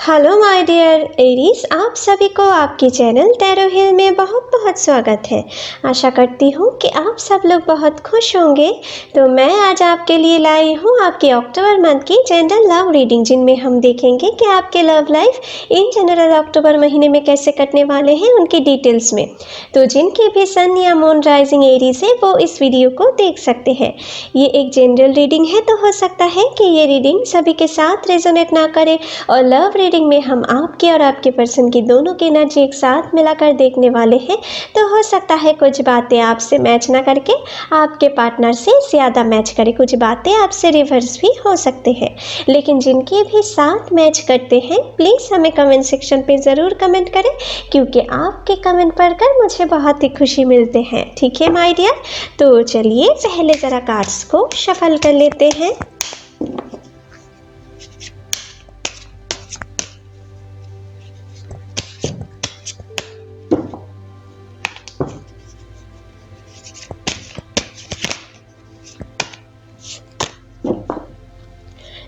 Hello my dear Aries, आप सभी को आपके चैनल टैरो हिल में बहुत बहुत स्वागत है। आशा करती हूँ कि आप सब लोग बहुत खुश होंगे। तो मैं आज आपके लिए लाई हूँ आपके अक्टूबर मंथ की जनरल लव रीडिंग, जिनमें हम देखेंगे कि आपके लव लाइफ इन जनरल अक्टूबर महीने में कैसे कटने वाले हैं, उनकी डिटेल्स में। तो जिनके भी सन या मून राइजिंग एरीज है वो इस वीडियो को देख सकते हैं। ये एक जनरल रीडिंग है, तो हो सकता है कि ये रीडिंग सभी के साथ रेजोनेट ना करे, और लव रीडिंग में हम आपके और आपके पर्सन की दोनों की एनर्जी एक साथ मिलाकर देखने वाले हैं। तो हो सकता है कुछ बातें आपसे मैच ना करके आपके पार्टनर से ज़्यादा मैच करे, कुछ बातें आपसे रिवर्स भी हो सकते हैं। लेकिन जिनके भी साथ मैच करते हैं प्लीज़ हमें कमेंट सेक्शन पे ज़रूर कमेंट करें, क्योंकि आपके कमेंट पढ़कर मुझे बहुत ही खुशी मिलते हैं। ठीक है माय डियर, तो चलिए पहले ज़रा कार्ड्स को शफल कर लेते हैं।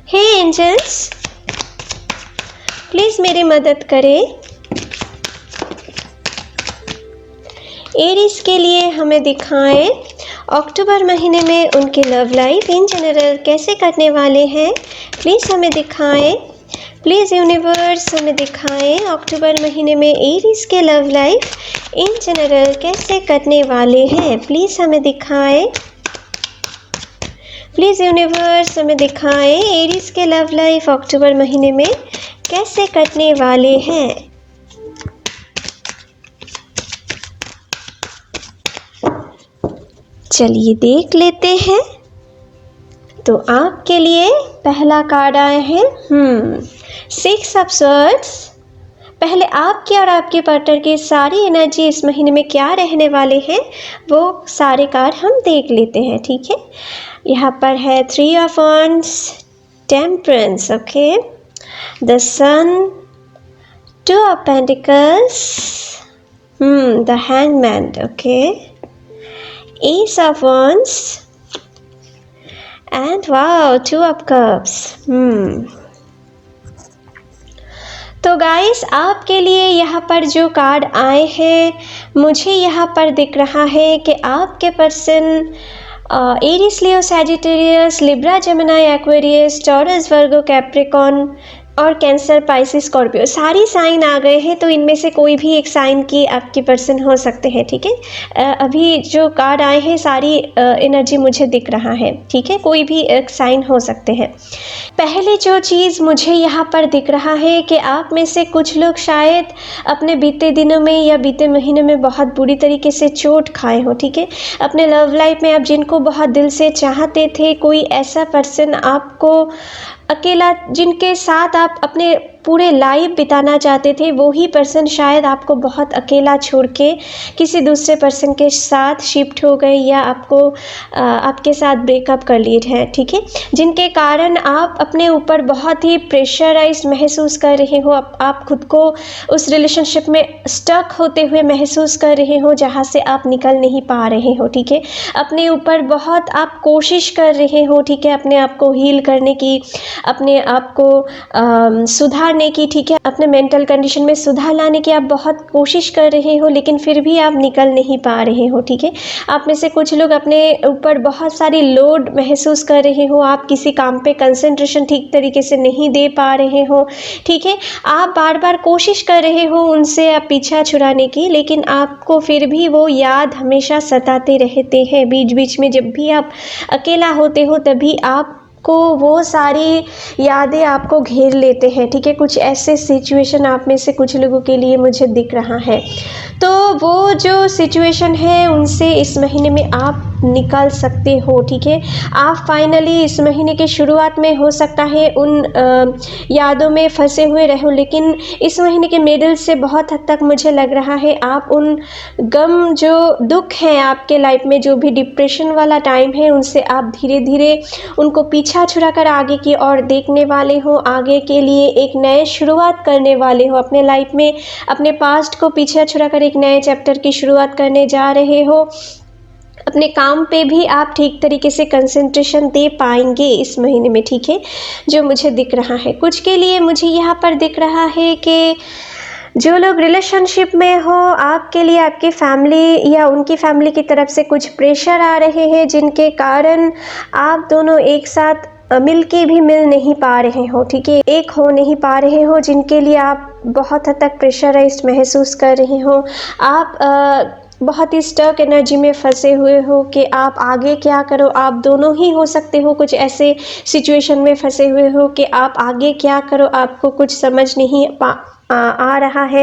हे एंजल्स, प्लीज़ मेरी मदद करें। एरीज के लिए हमें दिखाएं अक्टूबर महीने में उनके लव लाइफ इन जनरल कैसे कटने वाले हैं। प्लीज़ हमें दिखाएं, प्लीज़ यूनिवर्स हमें दिखाएं अक्टूबर महीने में एरीज के लव लाइफ इन जनरल कैसे कटने वाले हैं। प्लीज़ हमें दिखाएं, प्लीज़ यूनिवर्स हमें दिखाएं एरीज के लव लाइफ अक्टूबर महीने में कैसे कटने वाले हैं। चलिए देख लेते हैं। तो आपके लिए पहला कार्ड आए हैं 6 ऑफ स्वॉर्ड्स। पहले आपके और आपके पार्टनर की सारी एनर्जी इस महीने में क्या रहने वाले हैं वो सारे कार्ड हम देख लेते हैं। ठीक है, यहाँ पर है 3 of wands, temperance, okay, the sun, 2 of pentacles, the hangman, okay, ace of wands and wow 2 of cups. तो गाइस, आपके लिए यहाँ पर जो कार्ड आए हैं, मुझे यहाँ पर दिख रहा है कि आपके person Aries, Leo, Sagittarius, Libra, Gemini, Aquarius, Taurus, Virgo, Capricorn और कैंसर, पाइसिस, स्कॉर्पियो, सारी साइन आ गए हैं। तो इनमें से कोई भी एक साइन की आपके पर्सन हो सकते हैं। ठीक है, अभी जो कार्ड आए हैं सारी एनर्जी मुझे दिख रहा है। ठीक है, कोई भी एक साइन हो सकते हैं। पहले जो चीज़ मुझे यहाँ पर दिख रहा है कि आप में से कुछ लोग शायद अपने बीते दिनों में या बीते महीने में बहुत बुरी तरीके से चोट खाए हो। ठीक है, अपने लव लाइफ में आप जिनको बहुत दिल से चाहते थे, कोई ऐसा पर्सन आपको अकेला, जिनके साथ आप अपने पूरे लाइफ बिताना चाहते थे, वो ही पर्सन शायद आपको बहुत अकेला छोड़ के किसी दूसरे पर्सन के साथ शिफ्ट हो गए या आपके साथ ब्रेकअप कर लिए हैं। ठीक है, जिनके कारण आप अपने ऊपर बहुत ही प्रेशराइज्ड महसूस कर रहे हो, आप खुद को उस रिलेशनशिप में स्टक होते हुए महसूस कर रहे हो जहाँ से आप निकल नहीं पा रहे हो। ठीक है, अपने ऊपर बहुत आप कोशिश कर रहे हो। ठीक है, अपने आप को हील करने की, अपने आप को सुधारने की, ठीक है, अपने मेंटल कंडीशन में सुधार लाने की आप बहुत कोशिश कर रहे हो, लेकिन फिर भी आप निकल नहीं पा रहे हो। ठीक है, आप में से कुछ लोग अपने ऊपर बहुत सारी लोड महसूस कर रहे हो, आप किसी काम पे कंसंट्रेशन ठीक तरीके से नहीं दे पा रहे हो। ठीक है, आप बार बार कोशिश कर रहे हो उनसे आप पीछा छुड़ाने की, लेकिन आपको फिर भी वो याद हमेशा सताते रहते हैं। बीच बीच में जब भी आप अकेला होते हो तभी को वो सारी यादें आपको घेर लेते हैं। ठीक है, कुछ ऐसे सिचुएशन आप में से कुछ लोगों के लिए मुझे दिख रहा है। तो वो जो सिचुएशन है उनसे इस महीने में आप निकल सकते हो। ठीक है, आप फाइनली इस महीने के शुरुआत में हो सकता है उन यादों में फंसे हुए रहो, लेकिन इस महीने के मिडिल से बहुत हद तक मुझे लग रहा है आप उन गम, जो दुख है आपके लाइफ में, जो भी डिप्रेशन वाला टाइम है, उनसे आप धीरे धीरे उनको पीछा छुड़ाकर आगे की ओर देखने वाले हो, आगे के लिए एक नए शुरुआत करने वाले हो अपने लाइफ में। अपने पास्ट को पीछे छुड़ाकर एक नए चैप्टर की शुरुआत करने जा रहे हो। अपने काम पे भी आप ठीक तरीके से कंसंट्रेशन दे पाएंगे इस महीने में, ठीक है, जो मुझे दिख रहा है। कुछ के लिए मुझे यहाँ पर दिख रहा है कि जो लोग रिलेशनशिप में हो, आपके लिए आपकी फैमिली या उनकी फैमिली की तरफ से कुछ प्रेशर आ रहे हैं, जिनके कारण आप दोनों एक साथ मिल के भी मिल नहीं पा रहे हो, ठीक है, एक हो नहीं पा रहे हो, जिनके लिए आप बहुत हद तक प्रेशराइज्ड महसूस कर रहे हो। आप बहुत ही स्टक एनर्जी में फंसे हुए हो कि आप आगे क्या करो। आप दोनों ही हो सकते हो कुछ ऐसे सिचुएशन में फंसे हुए हो कि आप आगे क्या करो, आपको कुछ समझ नहीं आ रहा है।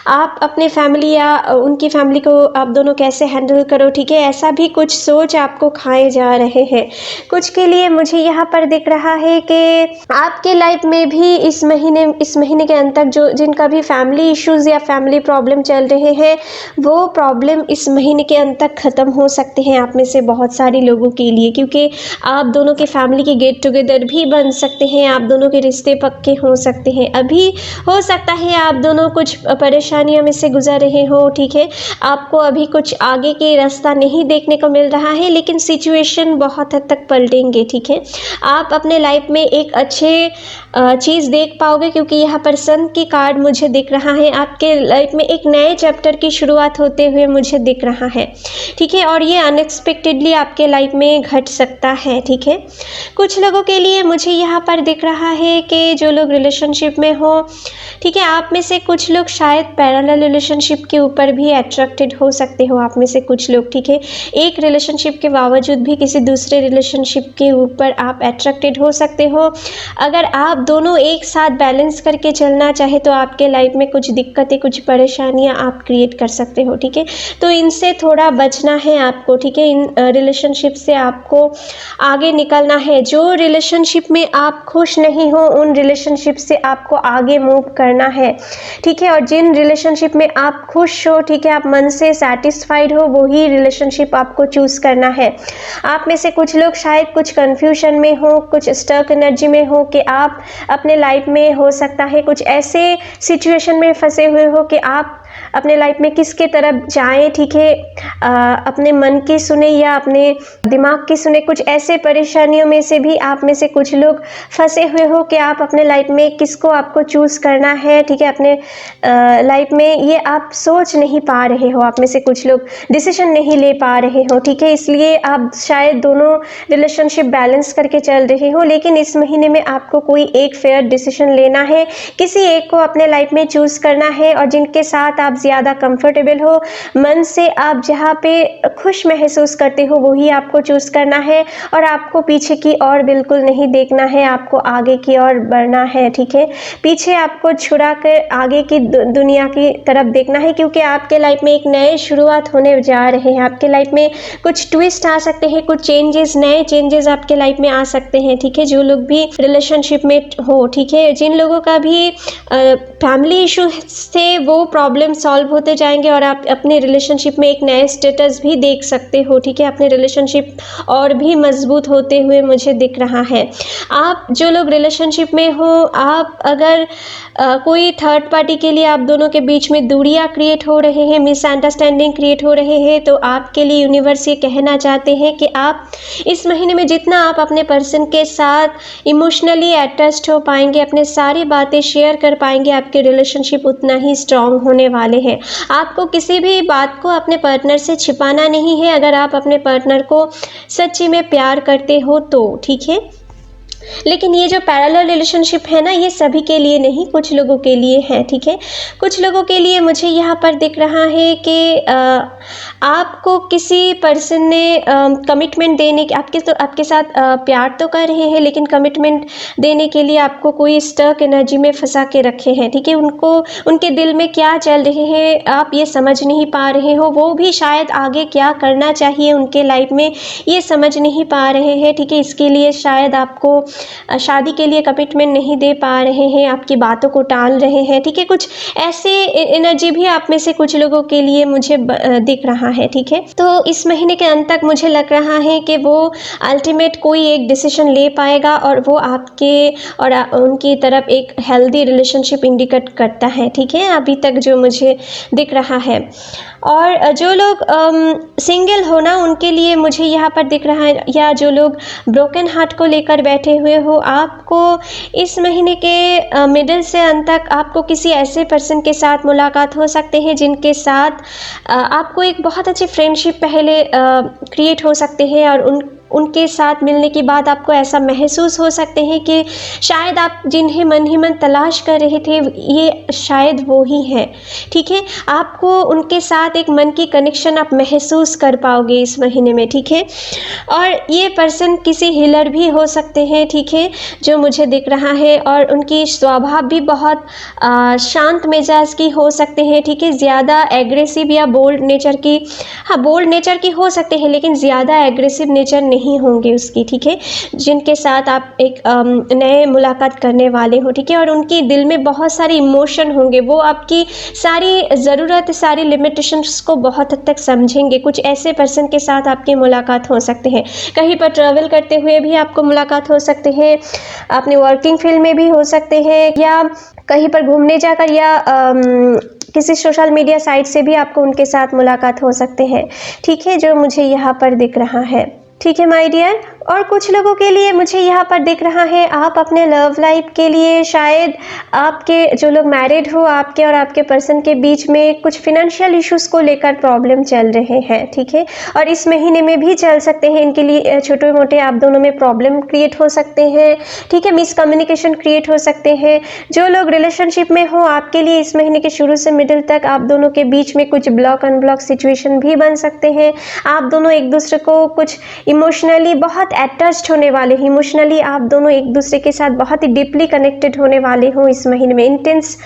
आप अपने फैमिली या उनकी फैमिली को आप दोनों कैसे हैंडल करो, ठीक है, ऐसा भी कुछ सोच आपको खाए जा रहे हैं। कुछ के लिए मुझे यहाँ पर दिख रहा है कि आपके लाइफ में भी इस महीने के अंत तक जो जिनका भी फैमिली इश्यूज़ या फैमिली प्रॉब्लम चल रहे हैं, वो प्रॉब्लम इस महीने के अंत तक ख़त्म हो सकते हैं आप में से बहुत सारे लोगों के लिए, क्योंकि आप दोनों के फैमिली के गेट टुगेदर भी बन सकते हैं, आप दोनों के रिश्ते पक्के हो सकते हैं। अभी हो सकता है आप दोनों कुछ परेशानियों में से गुजर रहे हो, ठीक है, आपको अभी कुछ आगे के रास्ता नहीं देखने को मिल रहा है, लेकिन सिचुएशन बहुत हद तक पलटेंगे, ठीक है। आप अपने लाइफ में एक अच्छे चीज़ देख पाओगे, क्योंकि यहाँ पर सन की कार्ड मुझे दिख रहा है। आपके लाइफ में एक नए चैप्टर की शुरुआत होते हुए मुझे दिख रहा है, ठीक है, और ये अनएक्सपेक्टेडली आपके लाइफ में घट सकता है, ठीक है। कुछ लोगों के लिए मुझे यहाँ पर दिख रहा है कि जो लोग रिलेशनशिप में हो, ठीक है, आप में से कुछ लोग शायद पैरेलल रिलेशनशिप के ऊपर भी अट्रैक्टेड हो सकते हो। आप में से कुछ लोग, ठीक है, एक रिलेशनशिप के बावजूद भी किसी दूसरे रिलेशनशिप के ऊपर आप अट्रैक्टेड हो सकते हो। अगर आप दोनों एक साथ बैलेंस करके चलना चाहे तो आपके लाइफ में कुछ दिक्कतें, कुछ परेशानियां आप क्रिएट कर सकते हो, ठीक है, तो इनसे थोड़ा बचना है आपको, ठीक है। इन रिलेशनशिप से आपको आगे निकलना है। जो रिलेशनशिप में आप खुश नहीं हो, उन रिलेशनशिप से आपको आगे मूव करना है, ठीक है, और जिन रिलेशनशिप में आप खुश हो, ठीक है, आप मन से सेटिस्फाइड हो, वही रिलेशनशिप आपको चूज करना है। आप में से कुछ लोग शायद कुछ कंफ्यूजन में हो, कुछ स्टक एनर्जी में हो कि आप अपने लाइफ में हो सकता है कुछ ऐसे सिचुएशन में फंसे हुए हो कि आप अपने लाइफ में किसके तरफ जाएं, ठीक है, अपने मन की सुने या अपने दिमाग की सुने। कुछ ऐसे परेशानियों में से भी आप में से कुछ लोग फंसे हुए हो कि आप अपने लाइफ में किसको आपको चूज करना है, ठीक है, अपने लाइफ में ये आप सोच नहीं पा रहे हो। आप में से कुछ लोग डिसीजन नहीं ले पा रहे हो, ठीक है, इसलिए आप शायद दोनों रिलेशनशिप बैलेंस करके चल रहे हो, लेकिन इस महीने में आपको कोई एक फेयर डिसीजन लेना है, किसी एक को अपने लाइफ में चूज करना है, और जिनके साथ आप ज़्यादा कंफर्टेबल हो, मन से आप जहाँ पे खुश महसूस करते हो, वही आपको चूज करना है, और आपको पीछे की ओर बिल्कुल नहीं देखना है, आपको आगे की ओर बढ़ना है, ठीक है। पीछे आपको छुड़ा कर आगे की दुनिया की तरफ देखना है, क्योंकि आपके लाइफ में एक नए शुरुआत होने जा रहे हैं। आपके लाइफ में कुछ ट्विस्ट आ सकते हैं, कुछ चेंजेस, नए चेंजेस आपके लाइफ में आ सकते हैं, ठीक है। जो लोग भी रिलेशनशिप में हो, ठीक है, जिन लोगों का भी फैमिली इशू थे, वो प्रॉब्लम सॉल्व होते जाएंगे और आप अपने रिलेशनशिप में एक नए स्टेटस भी देख सकते हो, ठीक है। अपने रिलेशनशिप और भी मजबूत होते हुए मुझे दिख रहा है। आप जो लोग रिलेशनशिप में हो, आप अगर कोई थर्ड पार्टी के लिए आप दोनों के बीच में दूरियां क्रिएट हो रहे हैं, मिसअंडरस्टैंडिंग क्रिएट हो रहे हैं, तो आपके लिए यूनिवर्स ये कहना चाहते हैं कि आप इस महीने में जितना आप अपने पर्सन के साथ इमोशनली अटैच्ड हो पाएंगे, अपने सारी बातें शेयर कर पाएंगे, आपके रिलेशनशिप उतना ही स्ट्रांग होने वाले हैं। आपको किसी भी बात को अपने पार्टनर से छिपाना नहीं है, अगर आप अपने पार्टनर को सच्ची में प्यार करते हो तो, ठीक है। लेकिन ये जो पैरेलल रिलेशनशिप है ना, ये सभी के लिए नहीं, कुछ लोगों के लिए है, ठीक है। कुछ लोगों के लिए मुझे यहाँ पर दिख रहा है कि आपको किसी पर्सन ने कमिटमेंट देने के आपके साथ प्यार तो कर रहे हैं, लेकिन कमिटमेंट देने के लिए आपको कोई स्टक एनर्जी में फंसा के रखे हैं, ठीक है। उनको उनके दिल में क्या चल रहे हैं आप ये समझ नहीं पा रहे हो, वो भी शायद आगे क्या करना चाहिए उनके लाइफ में ये समझ नहीं पा रहे हैं, ठीक है। इसके लिए शायद आपको शादी के लिए कमिटमेंट नहीं दे पा रहे हैं, आपकी बातों को टाल रहे हैं, ठीक है। कुछ ऐसे एनर्जी भी आप में से कुछ लोगों के लिए मुझे दिख रहा है, ठीक है। तो इस महीने के अंत तक मुझे लग रहा है कि वो अल्टीमेट कोई एक डिसीजन ले पाएगा और वो आपके और उनकी तरफ एक हेल्दी रिलेशनशिप इंडिकेट करता है, ठीक है, अभी तक जो मुझे दिख रहा है। और जो लोग सिंगल हो ना, उनके लिए मुझे यहाँ पर दिख रहा है, या जो लोग ब्रोकन हार्ट को लेकर बैठे हुए हो, आपको इस महीने के मिडिल से अंत तक आपको किसी ऐसे पर्सन के साथ मुलाकात हो सकते हैं जिनके साथ आपको एक बहुत अच्छी फ्रेंडशिप पहले क्रिएट हो सकते हैं, और उनके साथ मिलने के बाद आपको ऐसा महसूस हो सकते हैं कि शायद आप जिन्हें मन ही मन तलाश कर रहे थे, ये शायद वो ही हैं, ठीक है। आपको उनके साथ एक मन की कनेक्शन आप महसूस कर पाओगे इस महीने में, ठीक है। और ये पर्सन किसी हीलर भी हो सकते हैं, ठीक है, जो मुझे दिख रहा है, और उनकी स्वभाव भी बहुत शांत मिजाज की हो सकते हैं, ठीक है। ज़्यादा एग्रेसिव या बोल्ड नेचर की, हाँ बोल्ड नेचर की हो सकते हैं, लेकिन ज़्यादा एग्रेसिव नेचर नहीं होंगे उसकी, ठीक है, जिनके साथ आप एक नए मुलाकात करने वाले हो, ठीक है। और उनके दिल में बहुत सारे इमोशन होंगे, वो आपकी सारी ज़रूरत, सारी लिमिटेशंस को बहुत हद तक समझेंगे। कुछ ऐसे पर्सन के साथ आपकी मुलाकात हो सकते हैं, कहीं पर ट्रैवल करते हुए भी आपको मुलाकात हो सकते हैं, अपने वर्किंग फील्ड में भी हो सकते हैं, या कहीं पर घूमने जाकर, या किसी सोशल मीडिया साइट से भी आपको उनके साथ मुलाकात हो सकते हैं, ठीक है, जो मुझे यहाँ पर दिख रहा है, ठीक है माय डियर। और कुछ लोगों के लिए मुझे यहाँ पर दिख रहा है, आप अपने लव लाइफ के लिए शायद आपके जो लोग मैरिड हो, आपके और आपके पर्सन के बीच में कुछ फिनेंशियल इश्यूज को लेकर प्रॉब्लम चल रहे हैं, ठीक है, और इस महीने में भी चल सकते हैं। इनके लिए छोटे मोटे आप दोनों में प्रॉब्लम क्रिएट हो सकते हैं, ठीक है, मिसकम्युनिकेशन क्रिएट हो सकते हैं। जो लोग रिलेशनशिप में हो, आपके लिए इस महीने के शुरू से मिडिल तक आप दोनों के बीच में कुछ ब्लॉक अनब्लॉक सिचुएशन भी बन सकते हैं। आप दोनों एक दूसरे को कुछ इमोशनली बहुत अटैच्ड होने वाले हैं, इमोशनली आप दोनों एक दूसरे के साथ बहुत ही डीपली कनेक्टेड होने वाले हो इस महीने में, इंटेंस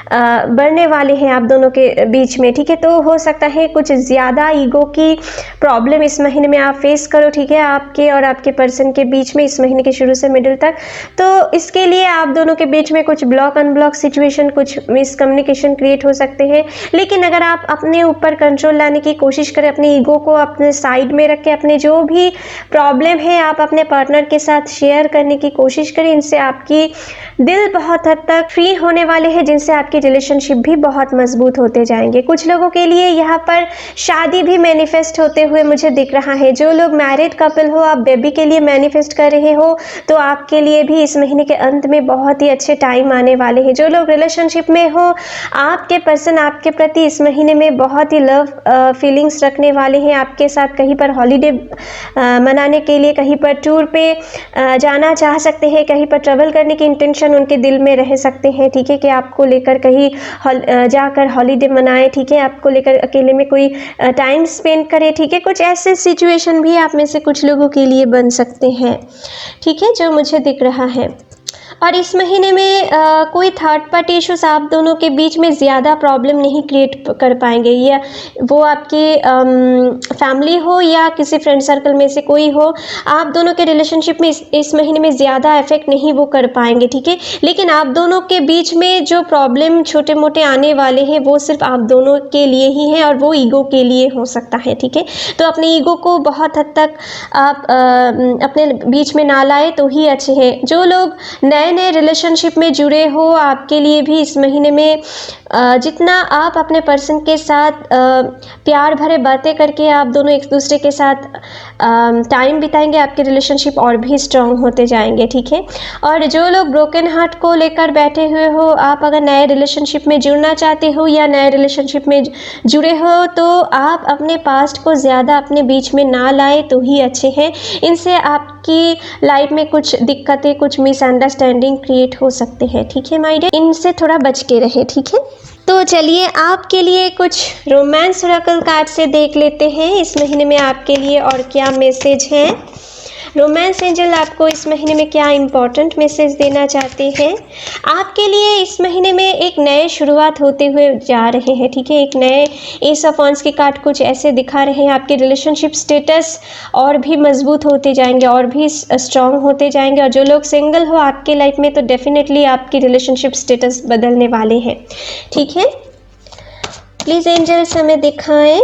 बढ़ने वाले हैं आप दोनों के बीच में, ठीक है। तो हो सकता है कुछ ज़्यादा ईगो की प्रॉब्लम इस महीने में आप फेस करो, ठीक है, आपके और आपके पर्सन के बीच में इस महीने के शुरू से मिडिल तक। तो इसके लिए आप दोनों के बीच में कुछ ब्लॉक अनब्लॉक सिचुएशन, कुछ मिसकम्युनिकेशन क्रिएट हो सकते हैं। लेकिन अगर आप अपने ऊपर कंट्रोल लाने की कोशिश करें, अपने ईगो को अपने साइड में रख के अपने जो भी प्रॉब्लम है आप अपने पार्टनर के साथ शेयर करने की कोशिश करें, इनसे आपकी दिल बहुत हद तक फ्री होने वाले हैं, जिनसे आपकी रिलेशनशिप भी बहुत मजबूत होते जाएंगे। कुछ लोगों के लिए यहाँ पर शादी भी मैनिफेस्ट होते हुए मुझे दिख रहा है। जो लोग मैरिड कपल हो, आप बेबी के लिए मैनिफेस्ट कर रहे हो, तो आपके लिए भी इस महीने के अंत में बहुत ही अच्छे टाइम आने वाले हैं। जो लोग रिलेशनशिप में हो, आपके पर्सन आपके प्रति इस महीने में बहुत ही लव फीलिंग्स रखने वाले हैं, आपके साथ कहीं पर हॉलीडे मनाने के लिए, कहीं पर टूर पे जाना चाह सकते हैं, कहीं पर ट्रैवल करने की इंटेंशन उनके दिल में रह सकते हैं, ठीक है, कि आपको लेकर कहीं जाकर हॉलीडे मनाएं, ठीक है, आपको लेकर अकेले में कोई टाइम स्पेंड करें, ठीक है। कुछ ऐसे सिचुएशन भी आप में से कुछ लोगों के लिए बन सकते हैं, ठीक है, जो मुझे दिख रहा है। और इस महीने में कोई थर्ड पार्टी इश्यूज आप दोनों के बीच में ज़्यादा प्रॉब्लम नहीं क्रिएट कर पाएंगे, या वो आपकी फैमिली हो या किसी फ्रेंड सर्कल में से कोई हो, आप दोनों के रिलेशनशिप में इस महीने में ज़्यादा इफेक्ट नहीं वो कर पाएंगे, ठीक है। लेकिन आप दोनों के बीच में जो प्रॉब्लम छोटे मोटे आने वाले हैं वो सिर्फ आप दोनों के लिए ही हैं, और वो ईगो के लिए हो सकता है, ठीक है। तो अपने ईगो को बहुत हद तक आप अपने बीच में ना लाए तो ही अच्छे हैं। जो लोग नए रिलेशनशिप में जुड़े हो, आपके लिए भी इस महीने में जितना आप अपने पर्सन के साथ प्यार भरे बातें करके आप दोनों एक दूसरे के साथ टाइम बिताएंगे, आपके रिलेशनशिप और भी स्ट्रांग होते जाएंगे, ठीक है। और जो लोग ब्रोकन हार्ट को लेकर बैठे हुए हो, आप अगर नए रिलेशनशिप में जुड़ना चाहते हो या नए रिलेशनशिप में जुड़े हो, तो आप अपने पास्ट को ज़्यादा अपने बीच में ना लाए तो ही अच्छे हैं। इनसे आपकी लाइफ में कुछ दिक्कतें, कुछ मिसअंडरस्टैंडिंग क्रिएट हो सकते हैं, ठीक है माय डियर, इनसे थोड़ा बच के रहे, ठीक है। तो चलिए आपके लिए कुछ रोमांस ओरेकल कार्ड से देख लेते हैं इस महीने में आपके लिए और क्या मैसेज है। रोमांस एंजल आपको इस महीने में क्या इंपॉर्टेंट मैसेज देना चाहते हैं? आपके लिए इस महीने में एक नए शुरुआत होते हुए जा रहे हैं, ठीक है। एक नए एस ऑफ वांड्स के कार्ड कुछ ऐसे दिखा रहे हैं, आपके रिलेशनशिप स्टेटस और भी मजबूत होते जाएंगे और भी स्ट्रांग होते जाएंगे। और जो लोग सिंगल हो आपके लाइफ में, तो डेफिनेटली आपकी रिलेशनशिप स्टेटस बदलने वाले हैं, ठीक है। प्लीज़ एंजल्स हमें दिखाएं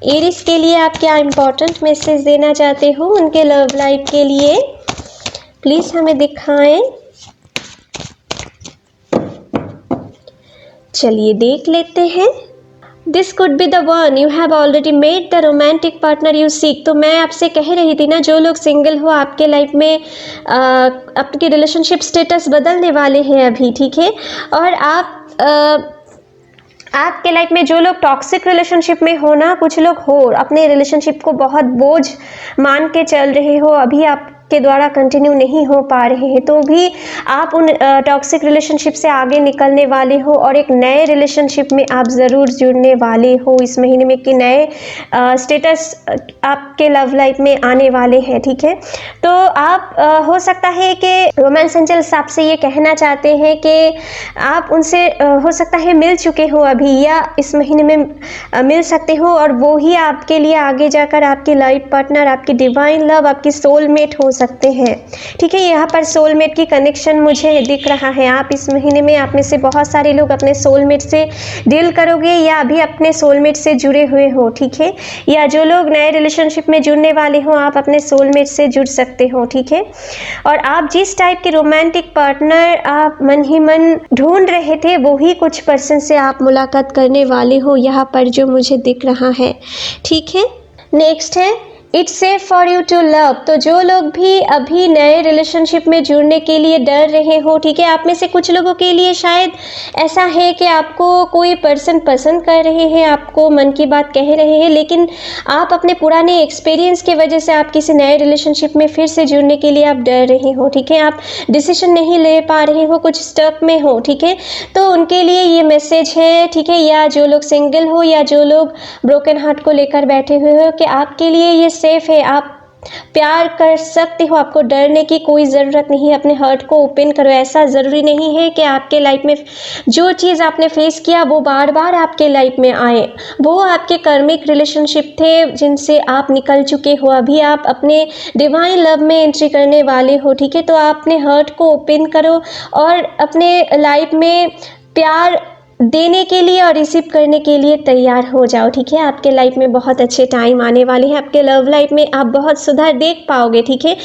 एरिस के लिए आप क्या इंपॉर्टेंट मैसेज देना चाहते हो उनके लव लाइफ के लिए। प्लीज़ हमें दिखाएं। चलिए देख लेते हैं। This could be the one you have already made the romantic partner you seek. तो मैं आपसे कह रही थी ना, जो लोग सिंगल हो आपके लाइफ में आपकी रिलेशनशिप स्टेटस बदलने वाले हैं अभी, ठीक है। और आपके लाइफ में जो लोग टॉक्सिक रिलेशनशिप में हो ना, कुछ लोग हो अपने रिलेशनशिप को बहुत बोझ मान के चल रहे हो, अभी आपके द्वारा कंटिन्यू नहीं हो पा रहे हैं, तो भी आप उन टॉक्सिक रिलेशनशिप से आगे निकलने वाले हो और एक नए रिलेशनशिप में आप ज़रूर जुड़ने वाले हो इस महीने में, कि नए स्टेटस आपके लव लाइफ में आने वाले हैं, ठीक है। तो आप हो सकता है कि रोमांस एंजल्स आपसे ये कहना चाहते हैं कि आप उनसे हो सकता है मिल चुके हो अभी, या इस महीने में मिल सकते हो, और वो ही आपके लिए आगे जाकर आपकी लाइफ पार्टनर, आपकी डिवाइन लव, आपकी सोलमेट हो सकते हैं, ठीक है। यहाँ पर सोलमेट की कनेक्शन मुझे दिख रहा है। आप इस महीने में, आप में से बहुत सारे लोग अपने सोलमेट से डील करोगे या अभी अपने सोलमेट से जुड़े हुए हो, ठीक है। या जो लोग नए रिलेशनशिप में जुड़ने वाले हो, आप अपने सोलमेट से जुड़ सकते हो, ठीक है। और आप जिस टाइप के रोमांटिक पार्टनर आप मन ही मन ढूंढ रहे थे, वो ही कुछ पर्सन से आप मुलाकात करने वाले हो, यहाँ पर जो मुझे दिख रहा है, ठीक है। नेक्स्ट है it's safe for you to love. तो जो लोग भी अभी नए रिलेशनशिप में जुड़ने के लिए डर रहे हो, ठीक है। आप में से कुछ लोगों के लिए शायद ऐसा है कि आपको कोई पर्सन पसंद कर रहे हैं, आपको मन की बात कह रहे हैं, लेकिन आप अपने पुराने एक्सपीरियंस की वजह से आप किसी नए रिलेशनशिप में फिर से जुड़ने के लिए आप डर रहे हो, ठीक है। आप डिसीजन नहीं ले पा रहे हो, कुछ स्टक में हो, ठीक है। तो उनके लिए ये मैसेज है, ठीक है। या जो लोग सिंगल हो या जो लोग ब्रोकन हार्ट को लेकर बैठे हुए हो, कि आपके लिए ये सेफ है, आप प्यार कर सकते हो, आपको डरने की कोई ज़रूरत नहीं है। अपने हार्ट को ओपन करो। ऐसा ज़रूरी नहीं है कि आपके लाइफ में जो चीज़ आपने फेस किया वो बार बार आपके लाइफ में आए। वो आपके कर्मिक रिलेशनशिप थे जिनसे आप निकल चुके हो। अभी आप अपने डिवाइन लव में एंट्री करने वाले हो, ठीक है। तो आप अपने हार्ट को ओपन करो और अपने लाइफ में प्यार देने के लिए और रिसीव करने के लिए तैयार हो जाओ, ठीक है। आपके लाइफ में बहुत अच्छे टाइम आने वाले हैं। आपके लव लाइफ में आप बहुत सुधार देख पाओगे, ठीक है।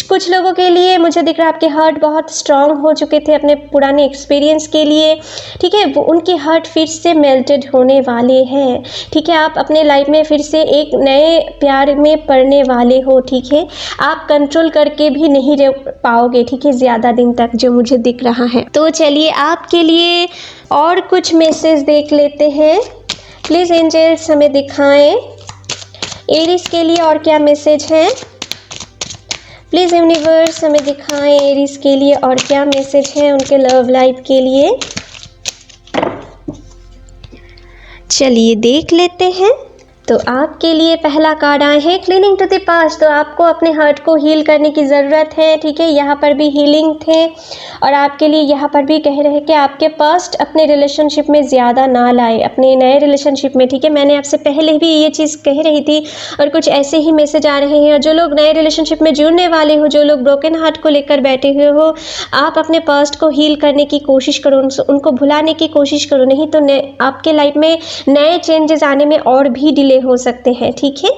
कुछ लोगों के लिए मुझे दिख रहा है आपके हार्ट बहुत स्ट्रांग हो चुके थे अपने पुराने एक्सपीरियंस के लिए, ठीक है। वो उनके हार्ट फिर से मेल्टेड होने वाले हैं, ठीक है। आप अपने लाइफ में फिर से एक नए प्यार में पड़ने वाले हो, ठीक है। आप कंट्रोल करके भी नहीं रह पाओगे, ठीक है, ज़्यादा दिन तक, जो मुझे दिख रहा है। तो चलिए आपके लिए और कुछ मैसेज देख लेते हैं। प्लीज़ एंजल्स हमें दिखाएं एरिस के लिए और क्या मैसेज है। प्लीज़ यूनिवर्स हमें दिखाएं एरिस के लिए और क्या मैसेज है उनके लव लाइफ के लिए। चलिए देख लेते हैं। तो आपके लिए पहला कार्ड आए हैं क्लीनिंग टू द पास्ट। तो आपको अपने हार्ट को हील करने की ज़रूरत है, ठीक है। यहाँ पर भी हीलिंग थे और आपके लिए यहाँ पर भी कह रहे हैं कि आपके पास्ट अपने रिलेशनशिप में ज़्यादा ना लाए, अपने नए रिलेशनशिप में, ठीक है। मैंने आपसे पहले भी ये चीज़ कह रही थी और कुछ ऐसे ही मैसेज आ रहे हैं। और जो लोग नए रिलेशनशिप में जुड़ने वाले हो, जो लोग ब्रोकन हार्ट को लेकर बैठे हुए हो, आप अपने पास्ट को हील करने की कोशिश करो, उनको भुलाने की कोशिश करो, नहीं तो आपके लाइफ में नए चेंजेस आने में और भी डिले हो सकते हैं, ठीक है।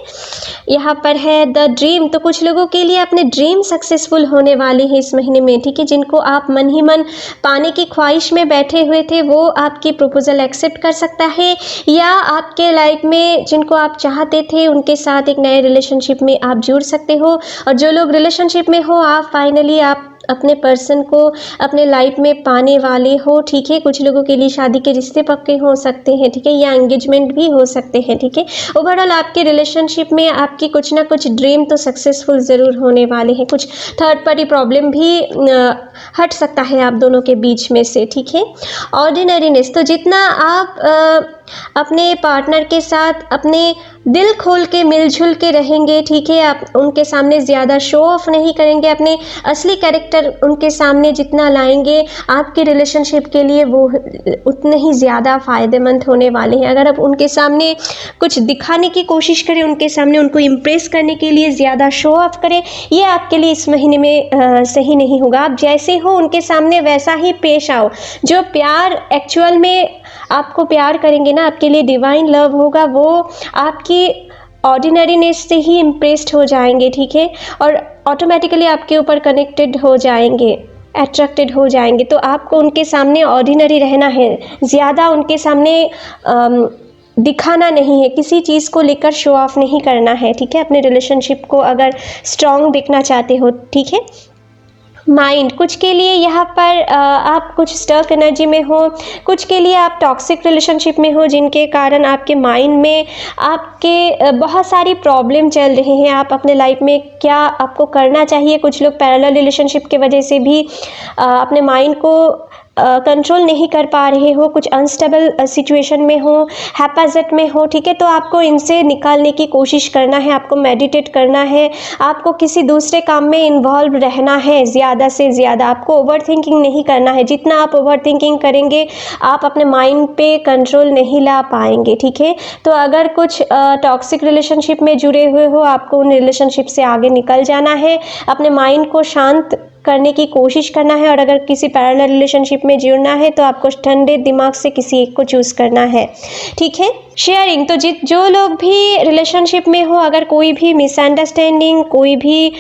यहाँ पर है द ड्रीम। तो कुछ लोगों के लिए अपने ड्रीम सक्सेसफुल होने वाले हैं इस महीने में, ठीक है। जिनको आप मन ही मन पाने की ख्वाहिश में बैठे हुए थे, वो आपकी प्रपोजल एक्सेप्ट कर सकता है, या आपके लाइफ में जिनको आप चाहते थे उनके साथ एक नए रिलेशनशिप में आप जुड़ सकते हो। और जो लोग रिलेशनशिप में हो, आप फाइनली आप अपने पर्सन को अपने लाइफ में पाने वाले हो, ठीक है। कुछ लोगों के लिए शादी के रिश्ते पक्के हो सकते हैं, ठीक है, या एंगेजमेंट भी हो सकते हैं, ठीक है। ओवरऑल आपके रिलेशनशिप में आपकी कुछ ना कुछ ड्रीम तो सक्सेसफुल ज़रूर होने वाले हैं। कुछ थर्ड पार्टी प्रॉब्लम भी हट सकता है आप दोनों के बीच में से, ठीक है। ऑर्डिनरीनेस। तो जितना आप अपने पार्टनर के साथ अपने दिल खोल के मिलजुल के रहेंगे, ठीक है। आप उनके सामने ज़्यादा शो ऑफ नहीं करेंगे, अपने असली कैरेक्टर उनके सामने जितना लाएंगे आपके रिलेशनशिप के लिए वो उतने ही ज़्यादा फ़ायदेमंद होने वाले हैं। अगर आप उनके सामने कुछ दिखाने की कोशिश करें, उनके सामने उनको इम्प्रेस करने के लिए ज़्यादा शो ऑफ करें, ये आपके लिए इस महीने में सही नहीं होगा। आप जैसे हो उनके सामने वैसा ही पेश आओ। जो प्यार एक्चुअल में आपको प्यार करेंगे ना, आपके लिए डिवाइन लव होगा, वो आपकी ऑर्डिनरीनेस से ही इम्प्रेस्ड हो जाएंगे, ठीक है। और ऑटोमेटिकली आपके ऊपर कनेक्टेड हो जाएंगे, अट्रैक्टेड हो जाएंगे। तो आपको उनके सामने ऑर्डिनरी रहना है, ज़्यादा उनके सामने दिखाना नहीं है, किसी चीज़ को लेकर शो ऑफ नहीं करना है, ठीक है। अपने रिलेशनशिप को अगर स्ट्रॉन्ग देखना चाहते हो, ठीक है। माइंड, कुछ के लिए यहाँ पर आप कुछ स्टक एनर्जी में हो, कुछ के लिए आप टॉक्सिक रिलेशनशिप में हो, जिनके कारण आपके माइंड में आपके बहुत सारी प्रॉब्लम चल रहे हैं। आप अपने लाइफ में क्या आपको करना चाहिए, कुछ लोग पैरेलल रिलेशनशिप के वजह से भी अपने माइंड को कंट्रोल नहीं कर पा रहे हो, कुछ अनस्टेबल सिचुएशन में हो, हैपाजेट में हो, ठीक है। तो आपको इनसे निकालने की कोशिश करना है, आपको मेडिटेट करना है, आपको किसी दूसरे काम में इन्वॉल्व रहना है ज़्यादा से ज़्यादा। आपको ओवर थिंकिंग नहीं करना है, जितना आप ओवर थिंकिंग करेंगे आप अपने माइंड पे कंट्रोल नहीं ला पाएंगे, ठीक है। तो अगर कुछ टॉक्सिक रिलेशनशिप में जुड़े हुए हो, आपको उन रिलेशनशिप से आगे निकल जाना है, अपने माइंड को शांत करने की कोशिश करना है। और अगर किसी पैरेलल रिलेशनशिप में जुड़ना है तो आपको ठंडे दिमाग से किसी एक को चूज़ करना है, ठीक है। शेयरिंग, तो जो लोग भी रिलेशनशिप में हो, अगर कोई भी मिसअंडरस्टैंडिंग, कोई भी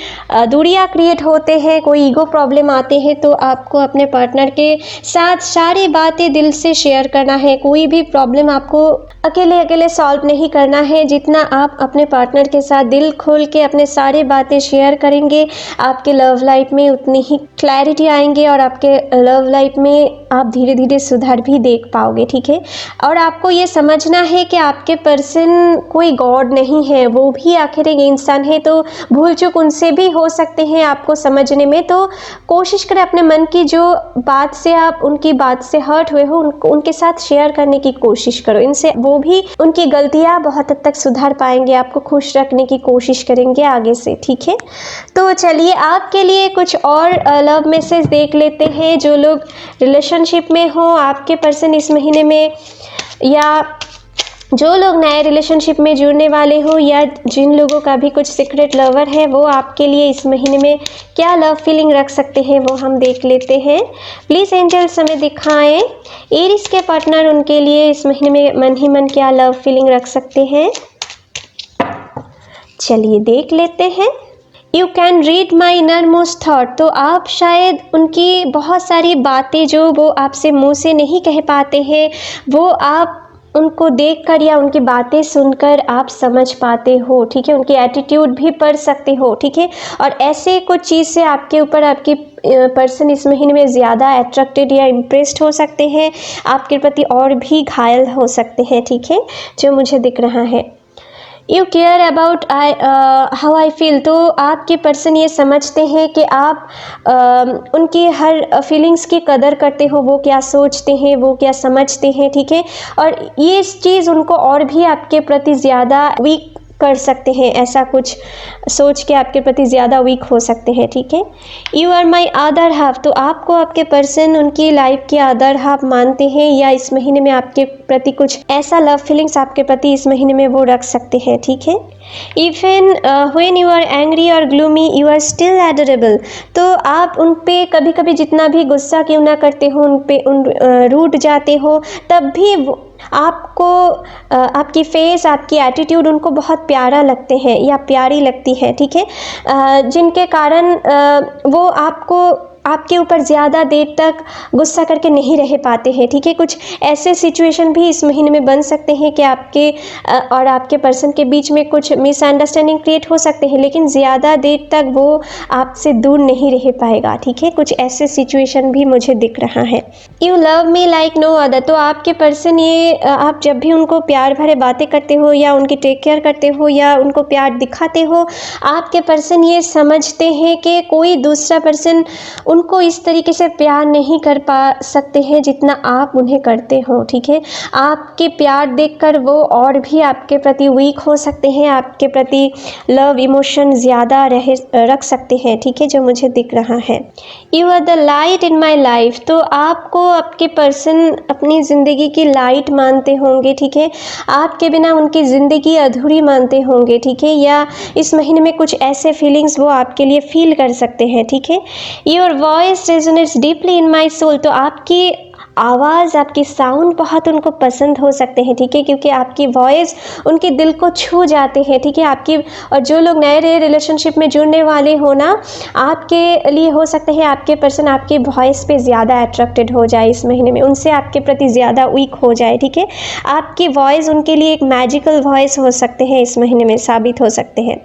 दूरियां क्रिएट होते हैं, कोई ईगो प्रॉब्लम आते हैं, तो आपको अपने पार्टनर के साथ सारी बातें दिल से शेयर करना है। कोई भी प्रॉब्लम आपको अकेले अकेले सॉल्व नहीं करना है। जितना आप अपने पार्टनर के साथ दिल खोल के अपने सारी बातें शेयर करेंगे, आपके लव लाइफ में उतनी ही क्लैरिटी आएंगे और आपके लव लाइफ में आप धीरे धीरे सुधार भी देख पाओगे, ठीक है। और आपको ये समझना है कि आपके पर्सन कोई गॉड नहीं है, वो भी आखिर एक इंसान है, तो भूल चूक उनसे भी हो सकते हैं आपको समझने में। तो कोशिश करें अपने मन की जो बात से आप उनकी बात से हर्ट हुए हो, उनके साथ शेयर करने की कोशिश करो। इनसे वो भी उनकी गलतियां बहुत हद तक सुधार पाएंगे, आपको खुश रखने की कोशिश करेंगे आगे से, ठीक है। तो चलिए आपके लिए कुछ और लव मैसेज देख लेते हैं। जो लोग रिलेशनशिप में हो, आपके पर्सन इस महीने में, या जो लोग नए रिलेशनशिप में जुड़ने वाले हो, या जिन लोगों का भी कुछ सीक्रेट लवर है, वो आपके लिए इस महीने में क्या लव फीलिंग रख सकते हैं, वो हम देख लेते हैं। प्लीज़ एंजल्स हमें दिखाएं एरीज के पार्टनर उनके लिए इस महीने में मन ही मन क्या लव फीलिंग रख सकते हैं। चलिए देख लेते हैं। You can read my inner most thought, तो आप शायद उनकी बहुत सारी बातें जो वो आपसे मुंह से नहीं कह पाते हैं, वो आप उनको देखकर या उनकी बातें सुनकर आप समझ पाते हो, ठीक है। उनकी एटीट्यूड भी पढ़ सकते हो, ठीक है। और ऐसे कुछ चीज़ से आपके ऊपर आपकी पर्सन इस महीने में ज़्यादा अट्रैक्टेड या इम्प्रेस्ड हो सकते हैं, आपके प्रति और भी घायल हो सकते हैं, ठीक है, जो मुझे दिख रहा है। You care about how I feel, तो आपके पर्सन ये समझते हैं कि आप उनकी हर फीलिंग्स की कदर करते हो, वो क्या सोचते हैं, वो क्या समझते हैं, ठीक है। और ये चीज़ उनको और भी आपके प्रति ज़्यादा वीक कर सकते हैं, ऐसा कुछ सोच के आपके प्रति ज़्यादा वीक हो सकते हैं, ठीक है। You are my other half, तो आपको आपके पर्सन उनकी लाइफ की अदर हाफ मानते हैं, या इस महीने में आपके प्रति कुछ ऐसा लव फीलिंग्स आपके प्रति इस महीने में वो रख सकते हैं, ठीक है। Even when you are angry और gloomy you are still adorable, तो आप उन पे कभी कभी जितना भी गुस्सा क्यों ना करते हो, उन रूठ जाते हो, तब भी आपको आपकी फेस, आपकी एटीट्यूड उनको बहुत प्यारा लगते हैं या प्यारी लगती है, ठीक है। जिनके कारण वो आपके ऊपर ज़्यादा देर तक गुस्सा करके नहीं रह पाते हैं, ठीक है। कुछ ऐसे सिचुएशन भी इस महीने में बन सकते हैं कि आपके और आपके पर्सन के बीच में कुछ मिसअंडरस्टैंडिंग क्रिएट हो सकते हैं, लेकिन ज़्यादा देर तक वो आपसे दूर नहीं रह पाएगा, ठीक है। कुछ ऐसे सिचुएशन भी मुझे दिख रहा है। You love me like no other, तो आपके पर्सन ये आप जब भी उनको प्यार भरे बातें करते हो या उनकी टेक केयर करते हो या उनको प्यार दिखाते हो, आपके पर्सन ये समझते हैं कि कोई दूसरा पर्सन उनको इस तरीके से प्यार नहीं कर पा सकते हैं जितना आप उन्हें करते हो, ठीक है। आपके प्यार देखकर वो और भी आपके प्रति वीक हो सकते हैं, आपके प्रति लव इमोशन ज़्यादा रख सकते हैं, ठीक है, जो मुझे दिख रहा है। You are the light in my life, तो आपको आपके पर्सन अपनी ज़िंदगी की लाइट मानते होंगे, ठीक है। आपके बिना उनकी ज़िंदगी अधूरी मानते होंगे, ठीक है, या इस महीने में कुछ ऐसे फीलिंग्स वो आपके लिए फील कर सकते हैं, ठीक है। Your voice resonates deeply in my soul, तो आपकी आवाज़, आपकी साउंड बहुत उनको पसंद हो सकते हैं, ठीक है, क्योंकि आपकी वॉइस उनके दिल को छू जाते हैं, ठीक है। आपकी, और जो लोग नए रिलेशनशिप में जुड़ने वाले हो ना, आपके लिए हो सकते हैं आपके पर्सन आपकी वॉइस पे ज़्यादा अट्रैक्टेड हो जाए इस महीने में, उनसे आपके प्रति ज़्यादा वीक हो जाए, ठीक है। आपकी वॉइस उनके लिए एक मैजिकल वॉइस हो सकते हैं, इस महीने में साबित हो सकते हैं।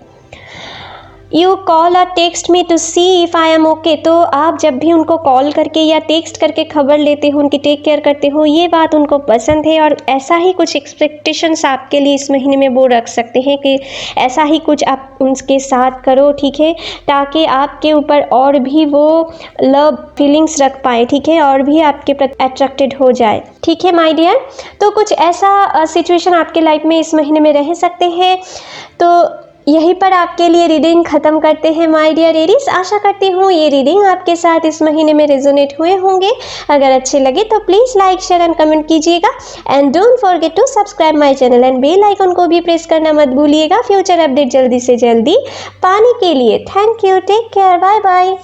यू कॉल और text me to see if I am okay, तो आप जब भी उनको कॉल करके या टेक्स्ट करके खबर लेते हो, उनकी टेक केयर करते हो, ये बात उनको पसंद है। और ऐसा ही कुछ एक्सपेक्टेशंस आपके लिए इस महीने में वो रख सकते हैं कि ऐसा ही कुछ आप उनके साथ करो, ठीक है, ताकि आपके ऊपर और भी वो लव फीलिंग्स रख पाए, ठीक है, और भी आपके प्रति अट्रैक्टेड हो जाए, ठीक है माय डियर। तो कुछ ऐसा सिचुएशन आपके लाइफ में इस महीने में रह सकते हैं। तो यहीं पर आपके लिए रीडिंग ख़त्म करते हैं माय डियर एरीज। आशा करती हूँ ये रीडिंग आपके साथ इस महीने में रेजोनेट हुए होंगे। अगर अच्छे लगे तो please like share and comment कीजिएगा and don't forget to subscribe my channel and bell icon को भी प्रेस करना मत भूलिएगा फ्यूचर अपडेट जल्दी से जल्दी पाने के लिए। Thank you, take care, bye bye.